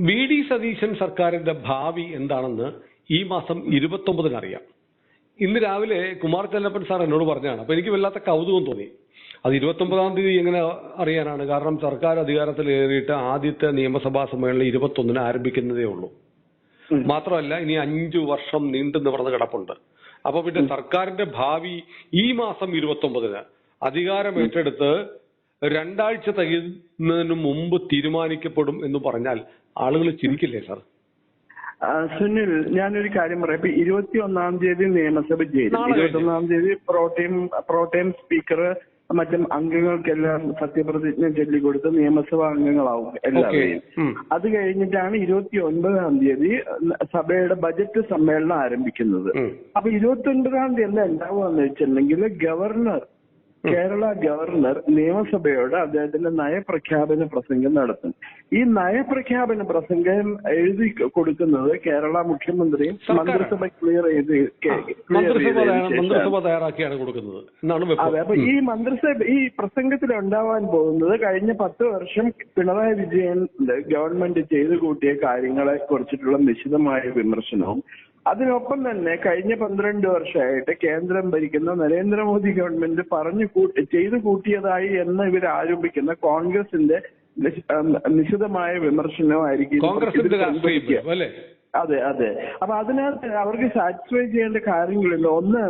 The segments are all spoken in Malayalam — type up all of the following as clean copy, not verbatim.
വി.ഡി. സതീശൻ സർക്കാരിന്റെ ഭാവി എന്താണെന്ന് ഈ മാസം 29 അറിയാം. ഇന്ന് രാവിലെ കുമാർ ചെല്ലപ്പൻ സാർ എന്നോട് പറഞ്ഞതാണ്. അപ്പൊ എനിക്ക് വല്ലാത്ത കൗതുകം തോന്നി. അത് 29-ാം തീയതി എങ്ങനെ അറിയാനാണ്? കാരണം സർക്കാർ അധികാരത്തിലേറിയിട്ട് ആദ്യത്തെ നിയമസഭാ സമ്മേളനം 21-ന് ആരംഭിക്കുന്നതേ ഉള്ളൂ. മാത്രമല്ല ഇനി 5 വർഷം നീണ്ടു നിവർന്ന് കിടപ്പുണ്ട്. അപ്പൊ പിന്നെ സർക്കാരിന്റെ ഭാവി ഈ മാസം 29-ന് അധികാരം ഏറ്റെടുത്ത് 2 ആഴ്ച തികയുന്നതിന് മുമ്പ് തീരുമാനിക്കപ്പെടും എന്ന് പറഞ്ഞാൽ ആളുകൾ ചിരിക്കില്ലേ സാർ? സുനിൽ, ഞാനൊരു കാര്യം പറയാം. ഇപ്പൊ 21-ാം തീയതി നിയമസഭ ചേരും. 21-ാം തീയതി പ്രോട്ടേം സ്പീക്കർ മറ്റും അംഗങ്ങൾക്കെല്ലാം സത്യപ്രതിജ്ഞ ചൊല്ലിക്കൊടുത്ത് നിയമസഭാ അംഗങ്ങളാവും എല്ലാവരെയും. അത് കഴിഞ്ഞിട്ടാണ് 29-ാം തീയതി സഭയുടെ ബജറ്റ് സമ്മേളനം ആരംഭിക്കുന്നത്. അപ്പൊ 29-ാം തീയതി എന്താ ഉണ്ടാവുകയെന്ന് വെച്ചിട്ടുണ്ടെങ്കിൽ കേരള ഗവർണർ നിയമസഭയോട് അദ്ദേഹത്തിന്റെ നയപ്രഖ്യാപന പ്രസംഗം നടത്തും. ഈ നയപ്രഖ്യാപന പ്രസംഗം എഴുതി കൊടുക്കുന്നത് കേരള മുഖ്യമന്ത്രിയും മന്ത്രിസഭ ക്ലിയർ ചെയ്ത് തയ്യാറാക്കിയാണ് കൊടുക്കുന്നത്. അതെ. അപ്പൊ ഈ പ്രസംഗത്തിൽ ഉണ്ടാവാൻ പോകുന്നത് കഴിഞ്ഞ 10 വർഷം പിണറായി വിജയൻ ഗവൺമെന്റ് ചെയ്തു കൂട്ടിയ കാര്യങ്ങളെ കുറിച്ചിട്ടുള്ള നിശിതമായ വിമർശനവും അതിനൊപ്പം തന്നെ കഴിഞ്ഞ 12 വർഷമായിട്ട് കേന്ദ്രം ഭരിക്കുന്ന നരേന്ദ്രമോദി ഗവൺമെന്റ് ചെയ്തു കൂട്ടിയതായി എന്ന് ഇവർ ആരോപിക്കുന്ന കോൺഗ്രസിന്റെ നിശിതമായ വിമർശനമായിരിക്കും. അതെ. അപ്പൊ അതിനകത്ത് അവർക്ക് സാറ്റിസ്ഫൈ ചെയ്യേണ്ട കാര്യങ്ങളുണ്ട്. ഒന്ന്,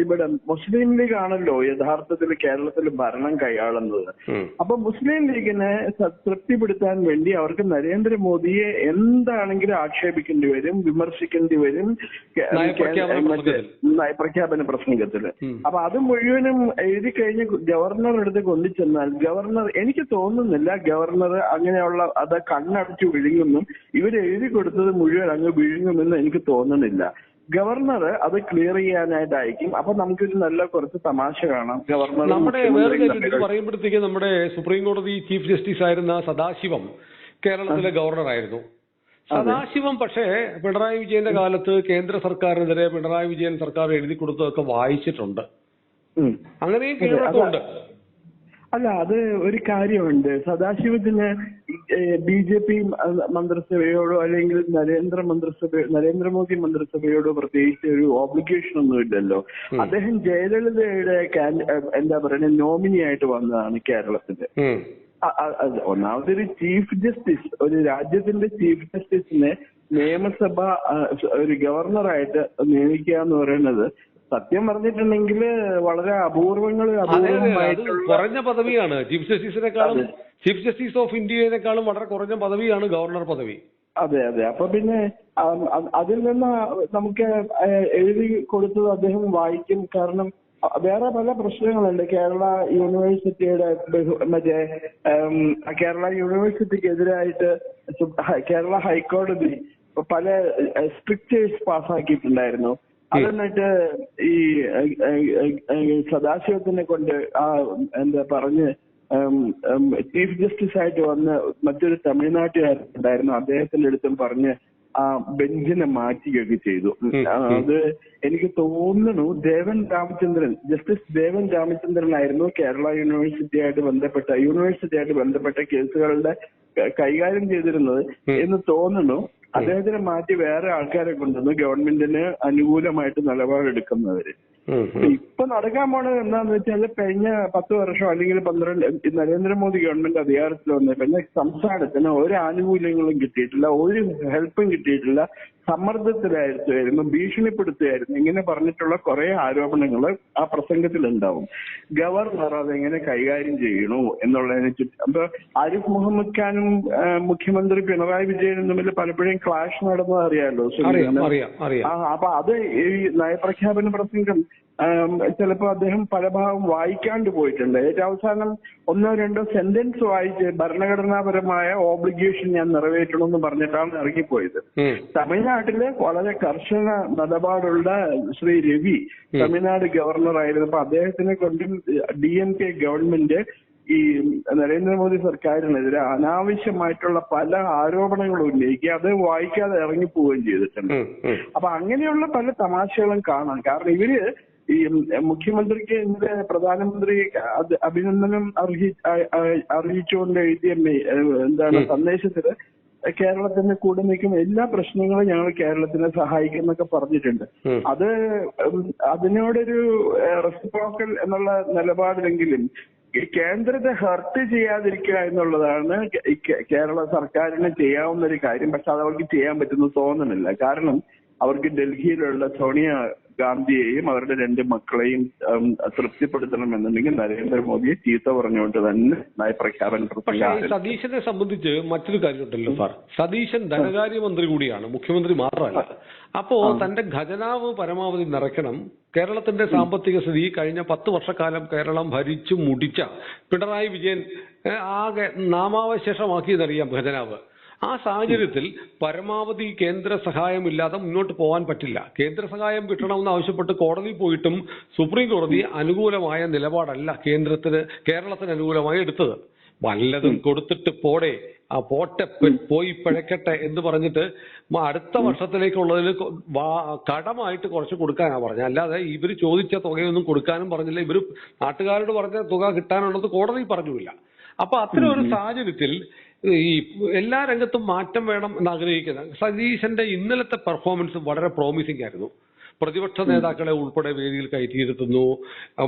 ഇവിടെ മുസ്ലിം ലീഗ് ആണല്ലോ യഥാർത്ഥത്തിൽ കേരളത്തിൽ ഭരണം കൈയാളുന്നത്. അപ്പൊ മുസ്ലിം ലീഗിനെ തൃപ്തിപ്പെടുത്താൻ വേണ്ടി അവർക്ക് നരേന്ദ്രമോദിയെ എന്താണെങ്കിലും ആക്ഷേപിക്കേണ്ടി വരും, വിമർശിക്കേണ്ടി വരും നയപ്രഖ്യാപന പ്രസംഗത്തില്. അപ്പൊ അത് മുഴുവനും എഴുതി കഴിഞ്ഞ് ഗവർണർ എടുത്ത് കൊണ്ടുചെന്നാൽ എനിക്ക് തോന്നുന്നില്ല ഗവർണർ അങ്ങനെയുള്ള അത് കണ്ണടച്ചു വിഴുങ്ങുന്നു. ഇവരെഴുതി കൊടുത്തത് മുഴുവൻ അങ്ങ് വിഴുങ്ങുമെന്ന് എനിക്ക് തോന്നുന്നില്ല. ഗവർണർ അത് ക്ലിയർ ചെയ്യാനായിട്ടായിരിക്കും. അപ്പൊ നമുക്കൊരു നല്ല കുറച്ച് തമാശ കാണാം. ഗവർണർ പറയുമ്പോഴത്തേക്ക് നമ്മുടെ സുപ്രീം കോടതി ചീഫ് ജസ്റ്റിസ് ആയിരുന്ന സദാശിവം കേരളത്തിലെ ഗവർണറായിരുന്നു. സദാശിവം പക്ഷേ പിണറായി വിജയന്റെ കാലത്ത് കേന്ദ്ര സർക്കാരിനെതിരെ പിണറായി വിജയൻ സർക്കാർ എഴുതി കൊടുത്തതൊക്കെ വായിച്ചിട്ടുണ്ട്. അങ്ങനെയും കേരളത്തിലുണ്ട്. അല്ല, അത് ഒരു കാര്യമുണ്ട്. സദാശിവത്തിന് BJP മന്ത്രിസഭയോടോ അല്ലെങ്കിൽ നരേന്ദ്രമോദി മന്ത്രിസഭയോടോ പ്രത്യേകിച്ച് ഒരു ഓബ്ലിഗേഷൻ ഒന്നും ഇല്ലല്ലോ. അദ്ദേഹം ജയലളിതയുടെ എന്താ പറയുക നോമിനി ആയിട്ട് വന്നതാണ് കേരളത്തിന്റെ. ഒന്നാമതൊരു ചീഫ് ജസ്റ്റിസ്, ഒരു രാജ്യത്തിന്റെ ചീഫ് ജസ്റ്റിസിനെ നിയമസഭ ഒരു ഗവർണറായിട്ട് നിയമിക്കുക എന്ന് പറയുന്നത് സത്യം പറഞ്ഞിട്ടുണ്ടെങ്കിൽ വളരെ കുറഞ്ഞ പദവിയാണ്. ചീഫ് ജസ്റ്റിസിനേക്കാളും ചീഫ് ജസ്റ്റിസ് ഓഫ് ഇന്ത്യയെക്കാളും വളരെ കുറഞ്ഞ പദവിയാണ് ഗവർണർ പദവി. അതെ. അപ്പൊ പിന്നെ അതിൽ നിന്ന് നമുക്ക് എഴുതി കൊടുത്തത് അദ്ദേഹം വായിക്കും. കാരണം വേറെ പല പ്രശ്നങ്ങളുണ്ട്. കേരള യൂണിവേഴ്സിറ്റിയുടെ കേരള യൂണിവേഴ്സിറ്റിക്കെതിരായിട്ട് കേരള ഹൈക്കോടതി പല സ്ട്രിക്ചേഴ്സ് പാസ്സാക്കിയിട്ടുണ്ടായിരുന്നു. അതെന്നിട്ട് ഈ സദാശിവത്തിനെ കൊണ്ട് പറഞ്ഞ് ചീഫ് ജസ്റ്റിസ് ആയിട്ട് വന്ന് മറ്റൊരു തമിഴ്നാട്ടുകാരുണ്ടായിരുന്നു, അദ്ദേഹത്തിന്റെ അടുത്തും പറഞ്ഞ് ആ ബെഞ്ചിനെ മാറ്റുകയൊക്കെ ചെയ്തു. അത് എനിക്ക് തോന്നുന്നു ജസ്റ്റിസ് ദേവൻ രാമചന്ദ്രനായിരുന്നു കേരള യൂണിവേഴ്സിറ്റിയായിട്ട് ബന്ധപ്പെട്ട കേസുകളുടെ കൈകാര്യം ചെയ്തിരുന്നത് എന്ന് തോന്നുന്നു. അദ്ദേഹത്തിനെ മാറ്റി വേറെ ആൾക്കാരെ കൊണ്ടുവന്ന് ഗവൺമെന്റിന് അനുകൂലമായിട്ട് നിലപാടെടുക്കുന്നവര്. ഇപ്പൊ നടക്കാൻ പോണത് എന്താന്ന് വെച്ചാൽ കഴിഞ്ഞ 10 വർഷം അല്ലെങ്കിൽ 12 നരേന്ദ്രമോദി ഗവൺമെന്റ് അധികാരത്തിൽ വന്ന പിന്നെ സംസ്ഥാനത്തിന് ഒരു ആനുകൂല്യങ്ങളും കിട്ടിയിട്ടില്ല, ഒരു ഹെൽപ്പും കിട്ടിയിട്ടില്ല, സമ്മർദ്ദത്തിലായിരുന്നു, ഭീഷണിപ്പെടുത്തുകയായിരുന്നു. ഇങ്ങനെ പറഞ്ഞിട്ടുള്ള കുറെ ആരോപണങ്ങൾ ആ പ്രസംഗത്തിൽ ഉണ്ടാവും. ഗവർണർ അതെങ്ങനെ കൈകാര്യം ചെയ്യണു എന്നുള്ളതിനെ ചുറ്റി അപ്പൊ ആരിഫ് മുഹമ്മദ് ഖാനും മുഖ്യമന്ത്രി പിണറായി വിജയനും തമ്മിൽ പലപ്പോഴും ക്ലാഷ് നടന്നത് അറിയാമല്ലോ. അപ്പൊ അത് ഈ നയപ്രഖ്യാപന പ്രസംഗം ചിലപ്പോ അദ്ദേഹം പല ഭാഗം വായിക്കാണ്ട് പോയിട്ടുണ്ട്. ഏറ്റവും അവസാനം 1-2 സെന്റൻസ് വായിച്ച് ഭരണഘടനാപരമായ ഓബ്ലിഗേഷൻ ഞാൻ നിറവേറ്റണമെന്ന് പറഞ്ഞിട്ടാണ് ഇറങ്ങിപ്പോയത്. തമിഴ്നാട്ടില് വളരെ കർശന നിലപാടുള്ള ശ്രീ രവി തമിഴ്നാട് ഗവർണർ ആയിരുന്നപ്പോ അദ്ദേഹത്തിനെ കൊണ്ടും DMK ഗവൺമെന്റ് ഈ നരേന്ദ്രമോദി സർക്കാരിനെതിരെ അനാവശ്യമായിട്ടുള്ള പല ആരോപണങ്ങളും ഉന്നയിക്കുക, അത് വായിക്കാതെ ഇറങ്ങിപ്പോവുകയും ചെയ്തിട്ടുണ്ട്. അപ്പൊ അങ്ങനെയുള്ള പല തമാശകളും കാണാം. കാരണം ഇവര് ഈ മുഖ്യമന്ത്രിക്ക് ഇന്നലെ പ്രധാനമന്ത്രി അഭിനന്ദനം അറിയിച്ചുകൊണ്ട് എഴുതിയ സന്ദേശത്തില് കേരളത്തിന് കൂടെ നിൽക്കും, എല്ലാ പ്രശ്നങ്ങളും ഞങ്ങൾ കേരളത്തിനെ സഹായിക്കും എന്നൊക്കെ പറഞ്ഞിട്ടുണ്ട്. അത് അതിനോടൊരു റെസിപ്രോക്കൽ എന്നുള്ള നിലപാടിലെങ്കിലും ഈ കേന്ദ്രത്തെ ഹർട്ട് ചെയ്യാതിരിക്കുക എന്നുള്ളതാണ് കേരള സർക്കാരിന് ചെയ്യാവുന്ന ഒരു കാര്യം. പക്ഷെ അത് അവർക്ക് ചെയ്യാൻ പറ്റുന്ന തോന്നുന്നില്ല. കാരണം അവർക്ക് ഡൽഹിയിലുള്ള സോണിയ ഗാന്ധിയെയും അവരുടെ 2 മക്കളെയും തൃപ്തിപ്പെടുത്തണമെന്നുണ്ടെങ്കിൽ നരേന്ദ്രമോദിയെ ചീത്ത പറഞ്ഞുകൊണ്ട് തന്നെ നയപ്രഖ്യാപനം. പക്ഷേ സതീശനെ സംബന്ധിച്ച് മറ്റൊരു കാര്യമുണ്ടല്ലോ സാർ, സതീശൻ ധനകാര്യമന്ത്രി കൂടിയാണ്, മുഖ്യമന്ത്രി മാത്രമല്ല. അപ്പോ തന്റെ ഖജനാവ് പരമാവധി നിറയ്ക്കണം. കേരളത്തിന്റെ സാമ്പത്തിക സ്ഥിതി കഴിഞ്ഞ 10 വർഷക്കാലം കേരളം ഭരിച്ചു മുടിച്ച പിണറായി വിജയൻ ആകെ നാമാവശേഷമാക്കിയെന്നറിയാം ഖജനാവ്. ആ സാഹചര്യത്തിൽ പരമാവധി കേന്ദ്ര സഹായമില്ലാതെ മുന്നോട്ട് പോകാൻ പറ്റില്ല. കേന്ദ്ര സഹായം കിട്ടണമെന്ന് ആവശ്യപ്പെട്ട് കോടതി പോയിട്ടും സുപ്രീം കോടതി അനുകൂലമായ നിലപാടല്ല കേരളത്തിന് അനുകൂലമായി എടുത്തത്. വല്ലതും കൊടുത്തിട്ട് പോടെ, ആ പോട്ടെ പോയി പിഴക്കട്ടെ എന്ന് പറഞ്ഞിട്ട് അടുത്ത വർഷത്തിലേക്കുള്ളതിൽ കടമായിട്ട് കുറച്ച് കൊടുക്കാനാ പറഞ്ഞത്. അല്ലാതെ ഇവർ ചോദിച്ച തുകയൊന്നും കൊടുക്കാനും പറഞ്ഞില്ല. ഇവർ നാട്ടുകാരോട് പറഞ്ഞ തുക കിട്ടാനുള്ളത് കോടതി പറഞ്ഞില്ല. അപ്പൊ അത്തരം ഒരു സാഹചര്യത്തിൽ ഈ എല്ലാ രംഗത്തും മാറ്റം വേണം എന്ന് ആഗ്രഹിക്കുന്ന സതീശന്റെ ഇന്നലത്തെ പെർഫോമൻസ് വളരെ പ്രോമിസിംഗ് ആയിരുന്നു. പ്രതിപക്ഷ നേതാക്കളെ ഉൾപ്പെടെ വേദിയിൽ കയറ്റിയിരുത്തുന്നു,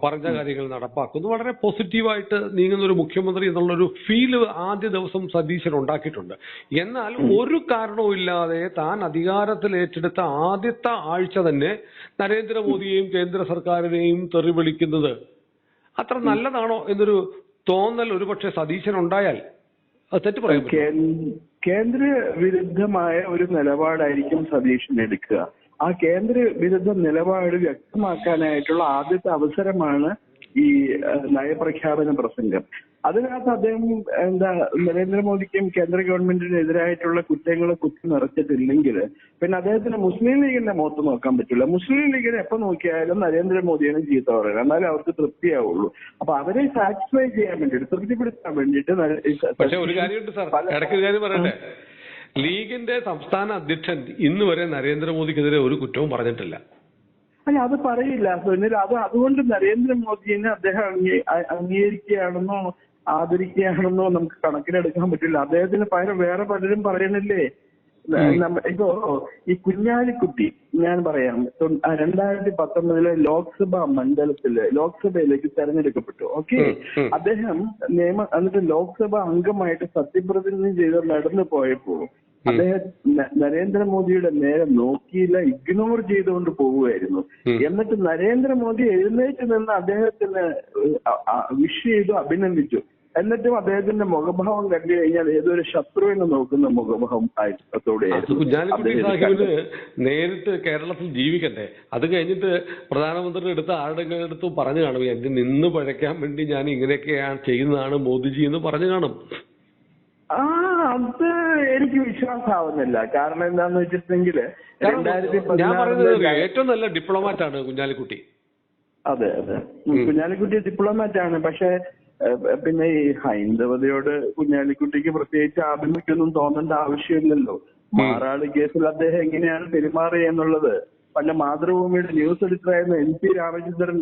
പറഞ്ഞ കാര്യങ്ങൾ നടപ്പാക്കുന്നു. വളരെ പോസിറ്റീവായിട്ട് നീങ്ങുന്ന ഒരു മുഖ്യമന്ത്രി എന്നുള്ളൊരു ഫീല് ആദ്യ ദിവസം സതീശൻ ഉണ്ടാക്കിയിട്ടുണ്ട്. എന്നാൽ ഒരു കാരണവും ഇല്ലാതെ താൻ അധികാരത്തിൽ ഏറ്റെടുത്ത ആദ്യത്തെ ആഴ്ച തന്നെ നരേന്ദ്രമോദിയെയും കേന്ദ്ര സർക്കാരിനെയും തെറി വിളിക്കുന്നത് അത്ര നല്ലതാണോ എന്നൊരു തോന്നൽ ഒരുപക്ഷെ സതീശൻ ഉണ്ടായാൽ അത് തെറ്റ് പറയാൻ കേന്ദ്ര വിരുദ്ധമായ ഒരു നിലപാടായിരിക്കും സതീശൻ എടുക്കുക. ആ കേന്ദ്ര വിരുദ്ധ നിലപാട് വ്യക്തമാക്കാനായിട്ടുള്ള ആദ്യത്തെ അവസരമാണ് ഈ നയപ്രഖ്യാപന പ്രസംഗം. അതിനകത്ത് അദ്ദേഹം നരേന്ദ്രമോദിക്കും കേന്ദ്ര ഗവൺമെന്റിനും എതിരായിട്ടുള്ള കുറ്റങ്ങൾ കുത്തി നിറച്ചിട്ടില്ലെങ്കിൽ പിന്നെ അദ്ദേഹത്തിന് മുസ്ലിം ലീഗിന്റെ മുഖത്ത് നോക്കാൻ പറ്റില്ല. മുസ്ലിം ലീഗിനെ എപ്പോ നോക്കിയാലും നരേന്ദ്രമോദിയാണ് ചീത്ത പറയുന്നത്, എന്നാലും അവർക്ക് തൃപ്തിയാവുള്ളൂ. അപ്പൊ അവരെ സാറ്റിസ്ഫൈ ചെയ്യാൻ വേണ്ടിയിട്ട്, തൃപ്തിപ്പെടുത്താൻ വേണ്ടിയിട്ട് പക്ഷെ ഒരു കാര്യമുണ്ട് സാർ, ഇടയ്ക്ക് കാര്യം പറയട്ടെ. ലീഗിന്റെ സംസ്ഥാന അധ്യക്ഷൻ ഇന്ന് വരെ നരേന്ദ്രമോദിക്കെതിരെ ഒരു കുറ്റവും പറഞ്ഞിട്ടില്ല. അല്ല, അത് പറയില്ല സുനിൽ. അതുകൊണ്ട് നരേന്ദ്രമോദിനെ അദ്ദേഹം അംഗീകരിക്കുകയാണെന്നോ ആദരിക്കുകയാണെന്നോ നമുക്ക് കണക്കിലെടുക്കാൻ പറ്റില്ല. അദ്ദേഹത്തിന് പകരം വേറെ പലരും പറയണില്ലേ. ഇപ്പോ ഈ കുഞ്ഞാലിക്കുട്ടി ഞാൻ പറയാം, 2019 ലോക്സഭാ ലോക്സഭയിലേക്ക് തെരഞ്ഞെടുക്കപ്പെട്ടു. ഓക്കെ, അദ്ദേഹം എന്നിട്ട് ലോക്സഭാ അംഗമായിട്ട് സത്യപ്രതിജ്ഞ ചെയ്ത് നടന്നു പോയപ്പോ അദ്ദേഹം നരേന്ദ്രമോദിയുടെ നേരെ നോക്കിയില്ല, ഇഗ്നോർ ചെയ്തുകൊണ്ട് പോവുകയായിരുന്നു. എന്നിട്ട് നരേന്ദ്രമോദി എഴുന്നേറ്റ് നിന്ന് അദ്ദേഹത്തിന് വിഷ് ചെയ്തു, അഭിനന്ദിച്ചു. എന്നിട്ടും അദ്ദേഹത്തിന്റെ മുഖഭാവം കണ്ടു കഴിഞ്ഞാൽ ഏതൊരു ശത്രുവിനെ നോക്കുന്ന മുഖഭാവം കുഞ്ഞാലിക്കുട്ടി സാഹിബിന് നേരിട്ട് കേരളത്തിൽ ജീവിക്കട്ടെ. അത് കഴിഞ്ഞിട്ട് പ്രധാനമന്ത്രിയുടെ അടുത്ത് ആരുടെ അടുത്തും പറഞ്ഞു കാണും, എന്റെ നിന്ന് പഴയ്ക്കാൻ വേണ്ടി ഞാൻ ഇങ്ങനെയൊക്കെയാണ് ചെയ്യുന്നതാണ് മോദിജി എന്ന് പറഞ്ഞു കാണും. അത് എനിക്ക് വിശ്വാസമാവുന്നില്ല. കാരണം എന്താന്ന് വെച്ചിട്ടുണ്ടെങ്കിൽ ഞാൻ പറയുന്നത് ഏറ്റവും നല്ല ഡിപ്ലോമാറ്റ് ആണ് കുഞ്ഞാലിക്കുട്ടി. അതെ, കുഞ്ഞാലിക്കുട്ടി ഡിപ്ലോമാറ്റ് ആണ്. പക്ഷെ പിന്നെ ഈ ഹൈന്ദവതയോട് കുഞ്ഞാലിക്കുട്ടിക്ക് പ്രത്യേകിച്ച് ആഭിമുഖ്യമൊന്നും തോന്നേണ്ട ആവശ്യമില്ലല്ലോ. മാറാട് കേസിൽ അദ്ദേഹം എങ്ങനെയാണ് പെരുമാറുക എന്നുള്ളത് പണ്ട് മാതൃഭൂമിയുടെ ന്യൂസ് എഡിറ്ററായിരുന്ന NP രാജേന്ദ്രൻ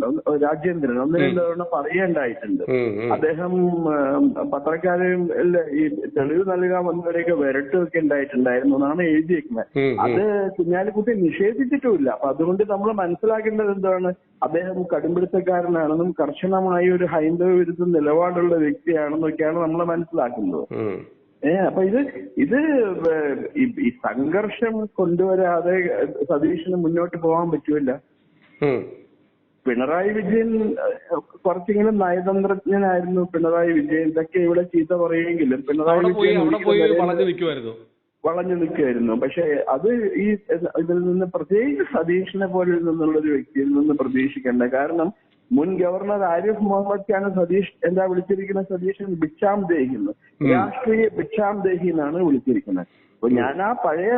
1-2 തവണ പറയേണ്ടായിട്ടുണ്ട്. അദ്ദേഹം പത്രക്കാരെയും ഈ തെളിവ് നൽകാൻ വന്നവരെയൊക്കെ വിരട്ടുമൊക്കെ ഉണ്ടായിട്ടുണ്ടായിരുന്നു എന്നാണ് എഴുതിയേക്കുന്നത്. അത് കുഞ്ഞാലിക്കുട്ടി നിഷേധിച്ചിട്ടുമില്ല. അപ്പൊ അതുകൊണ്ട് നമ്മൾ മനസ്സിലാക്കേണ്ടത് എന്താണ്, അദ്ദേഹം കടുംപിടുത്തക്കാരനാണെന്നും കർശനമായ ഒരു ഹൈന്ദവ വിരുദ്ധ നിലപാടുള്ള വ്യക്തിയാണെന്നൊക്കെയാണ് നമ്മൾ മനസ്സിലാക്കുന്നത്. അപ്പൊ ഇത് ഈ സംഘർഷം കൊണ്ടുവരാതെ സതീശന് മുന്നോട്ട് പോകാൻ പറ്റൂല. പിണറായി വിജയൻ കുറച്ചെങ്കിലും നയതന്ത്രജ്ഞനായിരുന്നു. പിണറായി വിജയൻ ഇതൊക്കെ ഇവിടെ ചീത്ത പറയുമെങ്കിലും പിണറായി വിജയൻ വളഞ്ഞു നിൽക്കുമായിരുന്നു. പക്ഷെ അത് ഇതിൽ നിന്ന് പ്രത്യേകിച്ച് സതീഷിനെ പോലെ നിന്നുള്ളൊരു വ്യക്തിയിൽ നിന്ന് പ്രതീക്ഷിക്കേണ്ട. കാരണം മുൻ ഗവർണർ ആരിഫ് മുഹമ്മദ് ഖാൻ സതീഷ് എന്താ വിളിച്ചിരിക്കുന്നത്, സതീശൻ ഭിക്ഷാം ദേഹി, രാഷ്ട്രീയ ഭിക്ഷാം ദേഹി എന്നാണ് വിളിച്ചിരിക്കുന്നത്. അപ്പൊ ഞാൻ ആ പഴയ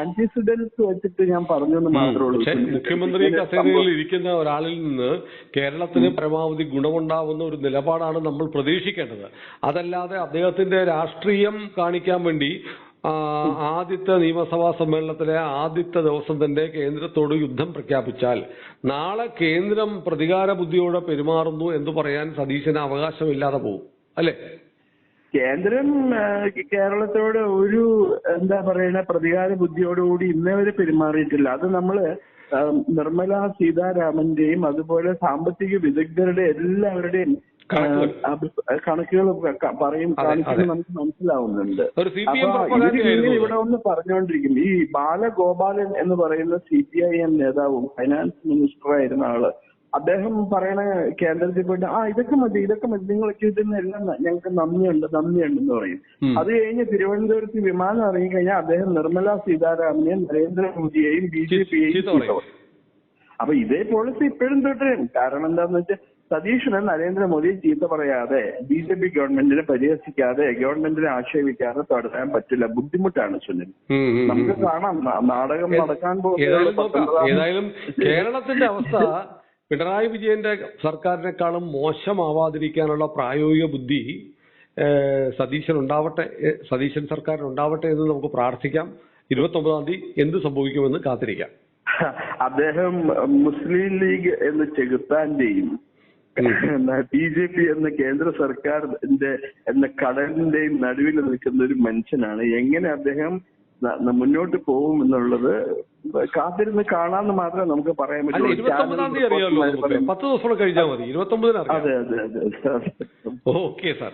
ആന്റിസിഡൻസ് വെച്ചിട്ട് ഞാൻ പറഞ്ഞെന്ന് മാത്രമേ ഉള്ളൂ. മുഖ്യമന്ത്രി കസേരയിൽ ഇരിക്കുന്ന ഒരാളിൽ നിന്ന് കേരളത്തിന് പരമാവധി ഗുണമുണ്ടാവുന്ന ഒരു നിലപാടാണ് നമ്മൾ പ്രതീക്ഷിക്കേണ്ടത്. അതല്ലാതെ അദ്ദേഹത്തിന്റെ രാഷ്ട്രീയം കാണിക്കാൻ വേണ്ടി ആദ്യത്തെ നിയമസഭാ സമ്മേളനത്തിലെ ആദ്യത്തെ ദിവസം തന്നെ കേന്ദ്രത്തോട് യുദ്ധം പ്രഖ്യാപിച്ചാൽ നാളെ കേന്ദ്രം പ്രതികാര ബുദ്ധിയോടെ പെരുമാറുന്നു എന്ന് പറയാൻ സതീശന് അവകാശമില്ലാതെ പോകും, അല്ലേ? കേന്ദ്രം കേരളത്തോട് ഒരു എന്താ പറയുന്ന പ്രതികാര ബുദ്ധിയോടുകൂടി ഇന്നേ വരെ പെരുമാറിയിട്ടില്ല. അത് നമ്മള് നിർമ്മല സീതാരാമന്റെയും അതുപോലെ സാമ്പത്തിക വിദഗ്ധരുടെ എല്ലാവരുടെയും കണക്കുകൾ കാണിക്കുന്നത് നമുക്ക് മനസ്സിലാവുന്നുണ്ട്. അപ്പൊ ഇതിന് ഇവിടെ ഒന്ന് പറഞ്ഞുകൊണ്ടിരിക്കും, ഈ ബാലഗോപാലൻ എന്ന് പറയുന്ന CPIM നേതാവും ഫൈനാൻസ് മിനിസ്റ്റർ ആയിരുന്ന ആള്, അദ്ദേഹം പറയണ കേന്ദ്രത്തിൽ പോയിട്ട് ഇതൊക്കെ മതി നിങ്ങൾക്ക് ഇതിനെല്ലാം ഞങ്ങൾക്ക് നന്ദിയുണ്ടെന്ന് പറയും. അത് കഴിഞ്ഞ് തിരുവനന്തപുരത്ത് വിമാനം ഇറങ്ങി കഴിഞ്ഞാൽ അദ്ദേഹം നിർമ്മല സീതാരാമനെയും നരേന്ദ്രമോദിയെയും BJPയെയും അപ്പൊ ഇതേ പോളിസി ഇപ്പോഴും തുടരും. കാരണം എന്താന്ന് വെച്ചാൽ സതീഷിന് നരേന്ദ്രമോദി ചീത്ത പറയാതെ, BJP ഗവൺമെന്റിനെ പരിഹസിക്കാതെ, ഗവൺമെന്റിനെ ആക്ഷേപിക്കാതെ തുടരാൻ പറ്റില്ല. ബുദ്ധിമുട്ടാണ് സുനിൽ. നമുക്ക് കാണാം നാടകം നടക്കാൻ പോകുന്നത്. ഏതായാലും കേരളത്തിന്റെ അവസ്ഥ പിണറായി വിജയന്റെ സർക്കാരിനേക്കാളും മോശമാവാതിരിക്കാനുള്ള പ്രായോഗിക ബുദ്ധി സതീശൻ സർക്കാരിനുണ്ടാവട്ടെ എന്ന് നമുക്ക് പ്രാർത്ഥിക്കാം. 29-ാം തീയതി എന്ത് സംഭവിക്കുമെന്ന് കാത്തിരിക്കാം. അദ്ദേഹം മുസ്ലിം ലീഗ് എന്ന ചെകുത്താന്റെയും BJP എന്ന കേന്ദ്ര സർക്കാരിന്റെ എന്ന കടലിന്റെയും നടുവിൽ നിൽക്കുന്ന ഒരു മനുഷ്യനാണ്. എങ്ങനെ അദ്ദേഹം മുന്നോട്ട് പോകും എന്നുള്ളത് കാത്തിരുന്ന് കാണാന്ന് മാത്രമേ നമുക്ക് പറയാൻ പറ്റൂ. 29-ാം തീയതി അറിയാമല്ലോ, 10 ദിവസം കഴിഞ്ഞാൽ മതി. 29-ന് അറിയാം. അതെ. Okay sir.